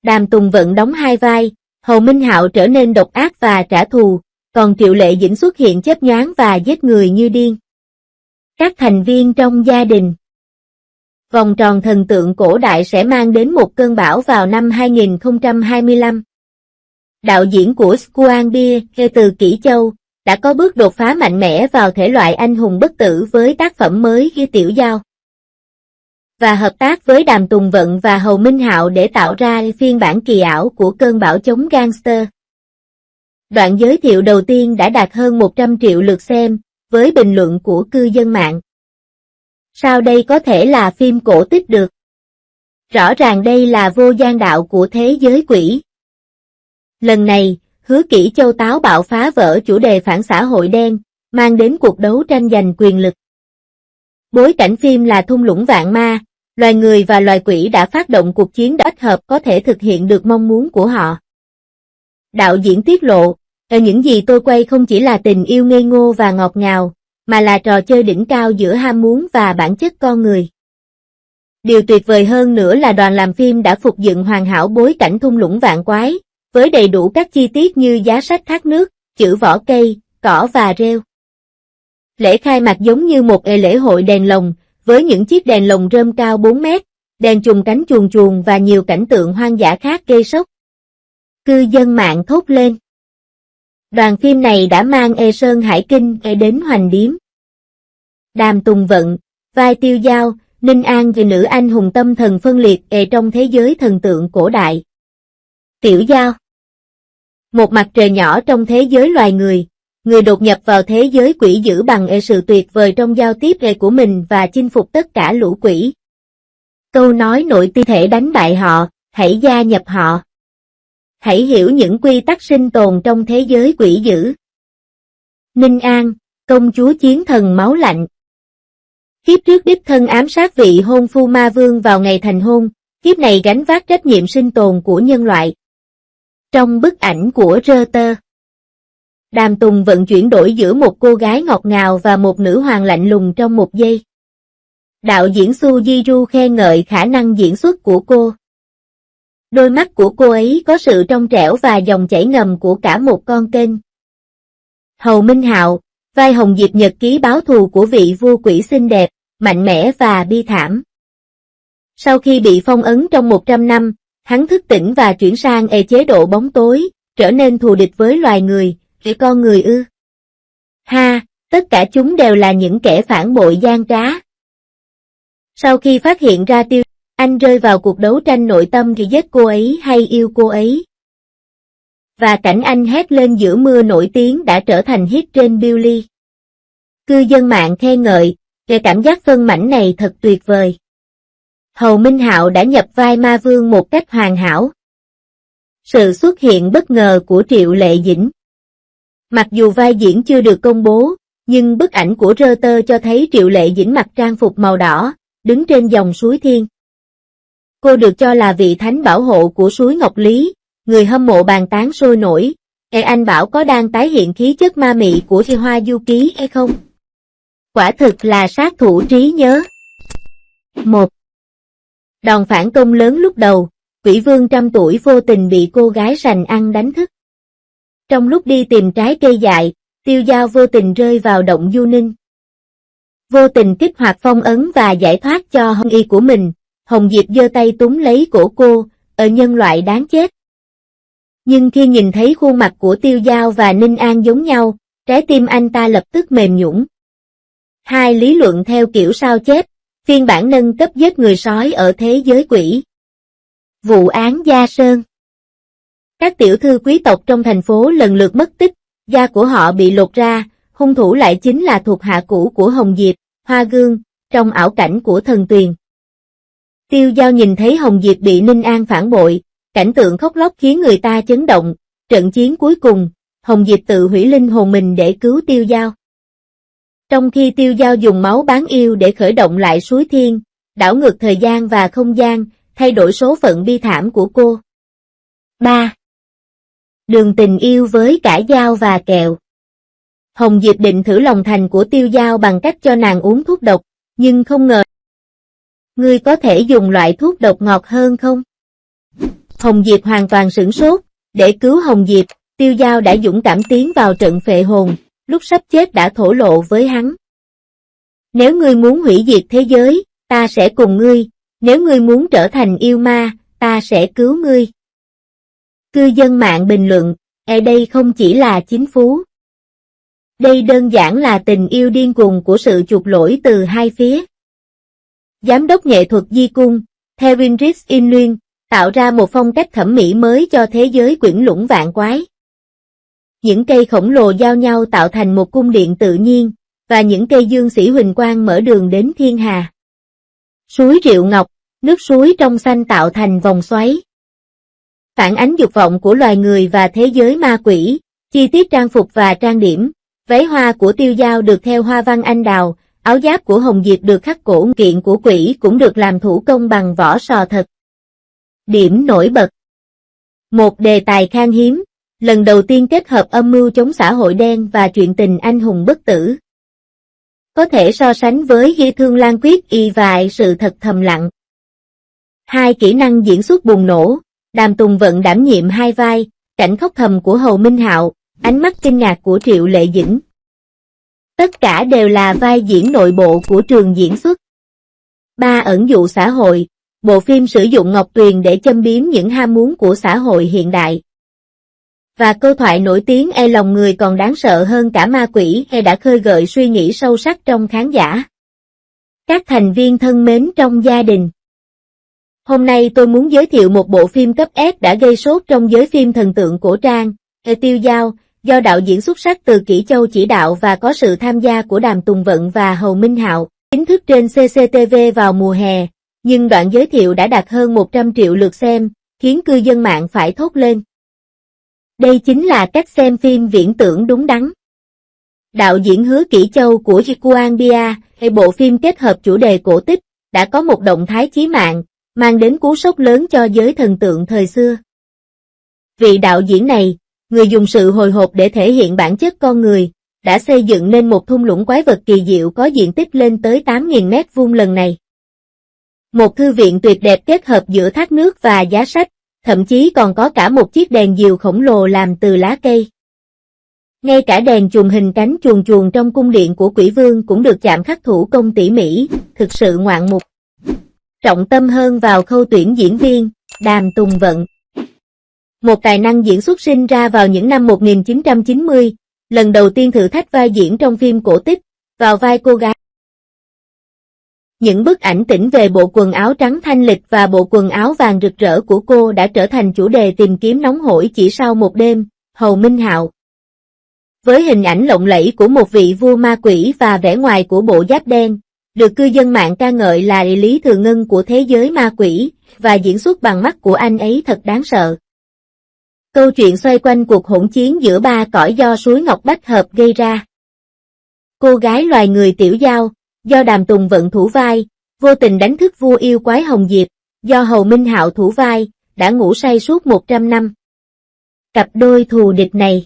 Đàm Tùng Vận đóng hai vai, Hầu Minh Hạo trở nên độc ác và trả thù, còn Triệu Lệ Dĩnh xuất hiện chớp nhoáng và giết người như điên. Các thành viên trong gia đình. Vòng tròn thần tượng cổ đại sẽ mang đến một cơn bão vào năm 2025. Đạo diễn của Squan Beer, từ Kỷ Châu, đã có bước đột phá mạnh mẽ vào thể loại anh hùng bất tử với tác phẩm mới Tiểu Dao. Và hợp tác với Đàm Tùng Vận và Hầu Minh Hạo để tạo ra phiên bản kỳ ảo của cơn bão chống gangster. Đoạn giới thiệu đầu tiên đã đạt hơn 100 triệu lượt xem, với bình luận của cư dân mạng. Sao đây có thể là phim cổ tích được? Rõ ràng đây là vô gian đạo của thế giới quỷ. Lần này, Hứa Kỷ Châu táo bạo phá vỡ chủ đề phản xã hội đen, mang đến cuộc đấu tranh giành quyền lực. Bối cảnh phim là thung lũng vạn ma, loài người và loài quỷ đã phát động cuộc chiến đách hợp có thể thực hiện được mong muốn của họ. Đạo diễn tiết lộ, những gì tôi quay không chỉ là tình yêu ngây ngô và ngọt ngào, mà là trò chơi đỉnh cao giữa ham muốn và bản chất con người. Điều tuyệt vời hơn nữa là đoàn làm phim đã phục dựng hoàn hảo bối cảnh thung lũng vạn quái, với đầy đủ các chi tiết như giá sách thác nước, chữ vỏ cây, cỏ và rêu. Lễ khai mạc giống như một lễ hội đèn lồng, với những chiếc đèn lồng rơm cao 4 mét, đèn chùm cánh chuồn chuồn và nhiều cảnh tượng hoang dã khác gây sốc. Cư dân mạng thốt lên. Đoàn phim này đã mang Sơn Hải Kinh đến Hoành Điếm. Đàm Tùng Vận, vai Tiêu Dao, Ninh An vì nữ anh hùng tâm thần phân liệt trong thế giới thần tượng cổ đại. Tiểu Dao, một mặt trời nhỏ trong thế giới loài người, người đột nhập vào thế giới quỷ dữ bằng sự tuyệt vời trong giao tiếp của mình và chinh phục tất cả lũ quỷ. Câu nói nội tin thể đánh bại họ, hãy gia nhập họ. Hãy hiểu những quy tắc sinh tồn trong thế giới quỷ dữ. Ninh An, công chúa chiến thần máu lạnh. Kiếp trước đích thân ám sát vị hôn phu ma vương vào ngày thành hôn, kiếp này gánh vác trách nhiệm sinh tồn của nhân loại. Trong bức ảnh của Reuters, Đàm Tùng Vận chuyển đổi giữa một cô gái ngọt ngào và một nữ hoàng lạnh lùng trong một giây. Đạo diễn Su Ji-ru khen ngợi khả năng diễn xuất của cô. Đôi mắt của cô ấy có sự trong trẻo và dòng chảy ngầm của cả một con kênh. Hầu Minh Hạo, vai Hồng Diệp nhật ký báo thù của vị vua quỷ xinh đẹp, mạnh mẽ và bi thảm. Sau khi bị phong ấn trong 100 năm, hắn thức tỉnh và chuyển sang chế độ bóng tối, trở nên thù địch với loài người, con người ư. Ha, tất cả chúng đều là những kẻ phản bội gian trá. Sau khi phát hiện ra Tiêu, anh rơi vào cuộc đấu tranh nội tâm thì giết cô ấy hay yêu cô ấy. Và cảnh anh hét lên giữa mưa nổi tiếng đã trở thành hit trên Billy. Cư dân mạng khen ngợi, về cảm giác phân mảnh này thật tuyệt vời. Hầu Minh Hạo đã nhập vai ma vương một cách hoàn hảo. Sự xuất hiện bất ngờ của Triệu Lệ Dĩnh. Mặc dù vai diễn chưa được công bố, nhưng bức ảnh của Reuters cho thấy Triệu Lệ Dĩnh mặc trang phục màu đỏ, đứng trên dòng suối Thiên. Cô được cho là vị thánh bảo hộ của suối Ngọc Lý, người hâm mộ bàn tán sôi nổi. Anh bảo có đang tái hiện khí chất ma mị của Hoa Du Ký hay không? Quả thực là sát thủ trí nhớ. 1. Đòn phản công lớn lúc đầu, quỷ vương trăm tuổi vô tình bị cô gái sành ăn đánh thức. Trong lúc đi tìm trái cây dại, Tiêu Dao vô tình rơi vào động Du Ninh. Vô tình kích hoạt phong ấn và giải thoát cho hông y của mình, Hồng Diệp giơ tay túm lấy cổ cô, nhân loại đáng chết. Nhưng khi nhìn thấy khuôn mặt của Tiêu Dao và Ninh An giống nhau, trái tim anh ta lập tức mềm nhũn. Hai lý luận theo kiểu sao chép, phiên bản nâng cấp giết người sói ở thế giới quỷ. Vụ án Gia Sơn. Các tiểu thư quý tộc trong thành phố lần lượt mất tích, da của họ bị lột ra, hung thủ lại chính là thuộc hạ cũ của Hồng Diệp, Hoa Gương, trong ảo cảnh của thần tuyền. Tiêu Dao nhìn thấy Hồng Diệp bị Ninh An phản bội, cảnh tượng khóc lóc khiến người ta chấn động, trận chiến cuối cùng, Hồng Diệp tự hủy linh hồn mình để cứu Tiêu Dao. Trong khi Tiêu Dao dùng máu bán yêu để khởi động lại suối Thiên, đảo ngược thời gian và không gian, thay đổi số phận bi thảm của cô. 3. Đường tình yêu với cả dao và kẹo. Hồng Diệp định thử lòng thành của Tiêu Dao bằng cách cho nàng uống thuốc độc, nhưng không ngờ. Ngươi có thể dùng loại thuốc độc ngọt hơn không? Hồng Diệp hoàn toàn sửng sốt, để cứu Hồng Diệp, Tiêu Dao đã dũng cảm tiến vào trận phệ hồn, lúc sắp chết đã thổ lộ với hắn. Nếu ngươi muốn hủy diệt thế giới, ta sẽ cùng ngươi, nếu ngươi muốn trở thành yêu ma, ta sẽ cứu ngươi. Cư dân mạng bình luận, đây không chỉ là chính phú. Đây đơn giản là tình yêu điên cuồng của sự chuộc lỗi từ hai phía. Giám đốc nghệ thuật Di Cung, theo Winrich In Luyên, tạo ra một phong cách thẩm mỹ mới cho thế giới quyển lũng vạn quái. Những cây khổng lồ giao nhau tạo thành một cung điện tự nhiên, và những cây dương sĩ huỳnh quang mở đường đến thiên hà. Suối rượu ngọc, nước suối trong xanh tạo thành vòng xoáy. Phản ánh dục vọng của loài người và thế giới ma quỷ, chi tiết trang phục và trang điểm, váy hoa của Tiêu Dao được theo hoa văn anh đào, áo giáp của Hồng Diệp được khắc cổ, kiện của quỷ cũng được làm thủ công bằng vỏ sò thật. Điểm nổi bật. Một đề tài khan hiếm, lần đầu tiên kết hợp âm mưu chống xã hội đen và chuyện tình anh hùng bất tử. Có thể so sánh với Ghi Thương Lan Quyết Y và Sự Thật Thầm Lặng. Hai kỹ năng diễn xuất bùng nổ, Đàm Tùng Vận đảm nhiệm hai vai, cảnh khóc thầm của Hầu Minh Hạo, ánh mắt kinh ngạc của Triệu Lệ Dĩnh. Tất cả đều là vai diễn nội bộ của trường diễn xuất. 3. Ẩn dụ xã hội, bộ phim sử dụng Ngọc Tuyền để châm biếm những ham muốn của xã hội hiện đại. Và câu thoại nổi tiếng lòng người còn đáng sợ hơn cả ma quỷ đã khơi gợi suy nghĩ sâu sắc trong khán giả. Các thành viên thân mến trong gia đình. Hôm nay tôi muốn giới thiệu một bộ phim cấp S đã gây sốt trong giới phim thần tượng cổ trang, Tiêu Dao, do đạo diễn xuất sắc Từ Kỷ Châu chỉ đạo và có sự tham gia của Đàm Tùng Vận và Hầu Minh Hạo, chính thức trên CCTV vào mùa hè, nhưng đoạn giới thiệu đã đạt hơn 100 triệu lượt xem, khiến cư dân mạng phải thốt lên. Đây chính là cách xem phim viễn tưởng đúng đắn. Đạo diễn Hứa Kỷ Châu của Jikuan Bia, bộ phim kết hợp chủ đề cổ tích, đã có một động thái chí mạng, mang đến cú sốc lớn cho giới thần tượng thời xưa. Vị đạo diễn này, người dùng sự hồi hộp để thể hiện bản chất con người, đã xây dựng nên một thung lũng quái vật kỳ diệu có diện tích lên tới 8.000 mét vuông lần này. Một thư viện tuyệt đẹp kết hợp giữa thác nước và giá sách, thậm chí còn có cả một chiếc đèn diều khổng lồ làm từ lá cây. Ngay cả đèn chùm hình cánh chuồn chuồn trong cung điện của Quỷ Vương cũng được chạm khắc thủ công tỉ mỉ, thực sự ngoạn mục. Trọng tâm hơn vào khâu tuyển diễn viên, Đàm Tùng Vận. Một tài năng diễn xuất sinh ra vào những năm 1990, lần đầu tiên thử thách vai diễn trong phim cổ tích, vào vai cô gái. Những bức ảnh tĩnh về bộ quần áo trắng thanh lịch và bộ quần áo vàng rực rỡ của cô đã trở thành chủ đề tìm kiếm nóng hổi chỉ sau một đêm, Hầu Minh Hạo. Với hình ảnh lộng lẫy của một vị vua ma quỷ và vẻ ngoài của bộ giáp đen, được cư dân mạng ca ngợi là Lý Thừa Ngân của thế giới ma quỷ, và diễn xuất bằng mắt của anh ấy thật đáng sợ. Câu chuyện xoay quanh cuộc hỗn chiến giữa ba cõi do suối Ngọc Bách Hợp gây ra. Cô gái loài người Tiểu Dao, do Đàm Tùng Vận thủ vai, vô tình đánh thức vua yêu quái Hồng Diệp, do Hầu Minh Hạo thủ vai, đã ngủ say suốt 100 năm. Cặp đôi thù địch này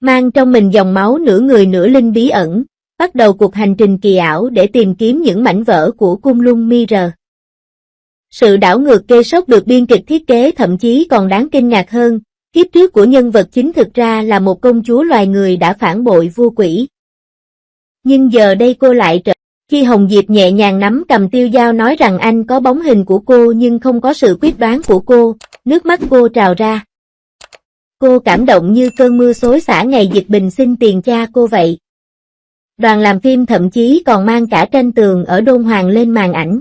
mang trong mình dòng máu nửa người nửa linh bí ẩn, bắt đầu cuộc hành trình kỳ ảo để tìm kiếm những mảnh vỡ của Cung Lung Mirror. Sự đảo ngược gây sốc được biên kịch thiết kế thậm chí còn đáng kinh ngạc hơn, kiếp trước của nhân vật chính thực ra là một công chúa loài người đã phản bội vua quỷ. Nhưng giờ đây cô lại trở. Khi Hồng Diệp nhẹ nhàng nắm cầm Tiêu Dao nói rằng anh có bóng hình của cô nhưng không có sự quyết đoán của cô, nước mắt cô trào ra. Cô cảm động như cơn mưa xối xả ngày Dịch Bình xin tiền cha cô vậy. Đoàn làm phim thậm chí còn mang cả tranh tường ở Đôn Hoàng lên màn ảnh.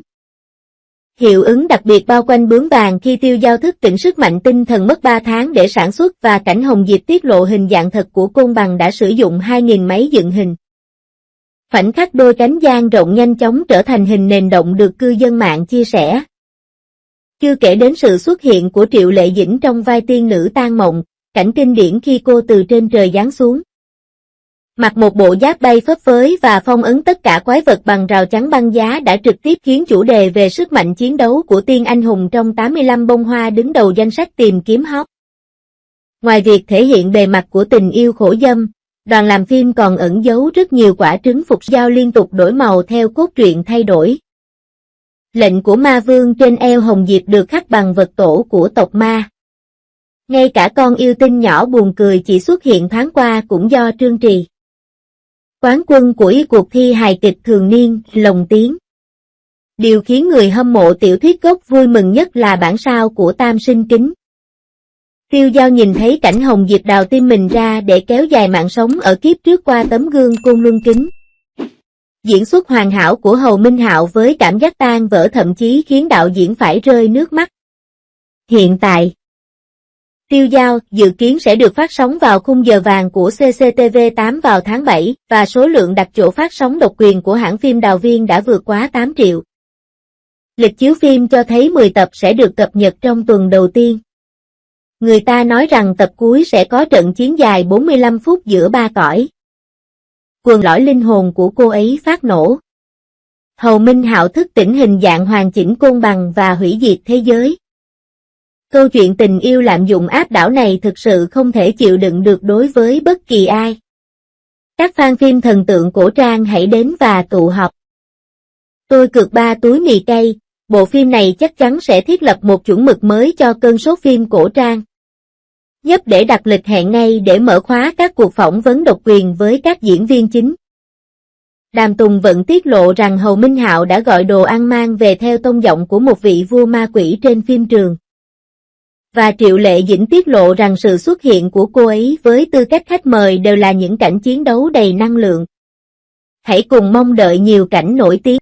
Hiệu ứng đặc biệt bao quanh bướm vàng khi Tiêu Dao thức tỉnh sức mạnh tinh thần mất 3 tháng để sản xuất và cảnh Hồng Diệp tiết lộ hình dạng thật của côn bằng đã sử dụng 2.000 máy dựng hình. Khoảnh khắc đôi cánh dang rộng nhanh chóng trở thành hình nền động được cư dân mạng chia sẻ. Chưa kể đến sự xuất hiện của Triệu Lệ Dĩnh trong vai tiên nữ Tan Mộng, cảnh kinh điển khi cô từ trên trời giáng xuống. Mặc một bộ giáp bay phấp phới và phong ấn tất cả quái vật bằng rào chắn băng giá đã trực tiếp khiến chủ đề về sức mạnh chiến đấu của tiên anh hùng trong 85 bông hoa đứng đầu danh sách tìm kiếm hot. Ngoài việc thể hiện bề mặt của tình yêu khổ dâm, đoàn làm phim còn ẩn giấu rất nhiều quả trứng phục giao liên tục đổi màu theo cốt truyện thay đổi. Lệnh của ma vương trên eo Hồng Diệp được khắc bằng vật tổ của tộc ma. Ngay cả con yêu tinh nhỏ buồn cười chỉ xuất hiện thoáng qua cũng do Trương Trì. Quán quân của cuộc thi hài kịch thường niên, lồng tiếng. Điều khiến người hâm mộ tiểu thuyết gốc vui mừng nhất là bản sao của Tam Sinh Kính. Tiêu Dao nhìn thấy cảnh Hồng Diệp đào tim mình ra để kéo dài mạng sống ở kiếp trước qua tấm gương Côn Luân Kính. Diễn xuất hoàn hảo của Hầu Minh Hạo với cảm giác tan vỡ thậm chí khiến đạo diễn phải rơi nước mắt. Hiện tại, Tiêu Dao dự kiến sẽ được phát sóng vào khung giờ vàng của CCTV8 vào tháng 7 và số lượng đặt chỗ phát sóng độc quyền của hãng phim Đào Viên đã vượt quá 8 triệu. Lịch chiếu phim cho thấy 10 tập sẽ được cập nhật trong tuần đầu tiên. Người ta nói rằng tập cuối sẽ có trận chiến dài 45 phút giữa ba cõi. Quần lõi linh hồn của cô ấy phát nổ. Hầu Minh Hạo thức tỉnh hình dạng hoàn chỉnh côn bằng và hủy diệt thế giới. Câu chuyện tình yêu lạm dụng áp đảo này thực sự không thể chịu đựng được đối với bất kỳ ai. Các fan phim thần tượng cổ trang hãy đến và tụ họp. Tôi cược 3 túi mì cay, bộ phim này chắc chắn sẽ thiết lập một chuẩn mực mới cho cơn sốt phim cổ trang. Nhấp để đặt lịch hẹn ngay để mở khóa các cuộc phỏng vấn độc quyền với các diễn viên chính. Đàm Tùng vẫn tiết lộ rằng Hầu Minh Hạo đã gọi đồ ăn mang về theo tông giọng của một vị vua ma quỷ trên phim trường. Và Triệu Lệ Dĩnh tiết lộ rằng sự xuất hiện của cô ấy với tư cách khách mời đều là những cảnh chiến đấu đầy năng lượng. Hãy cùng mong đợi nhiều cảnh nổi tiếng.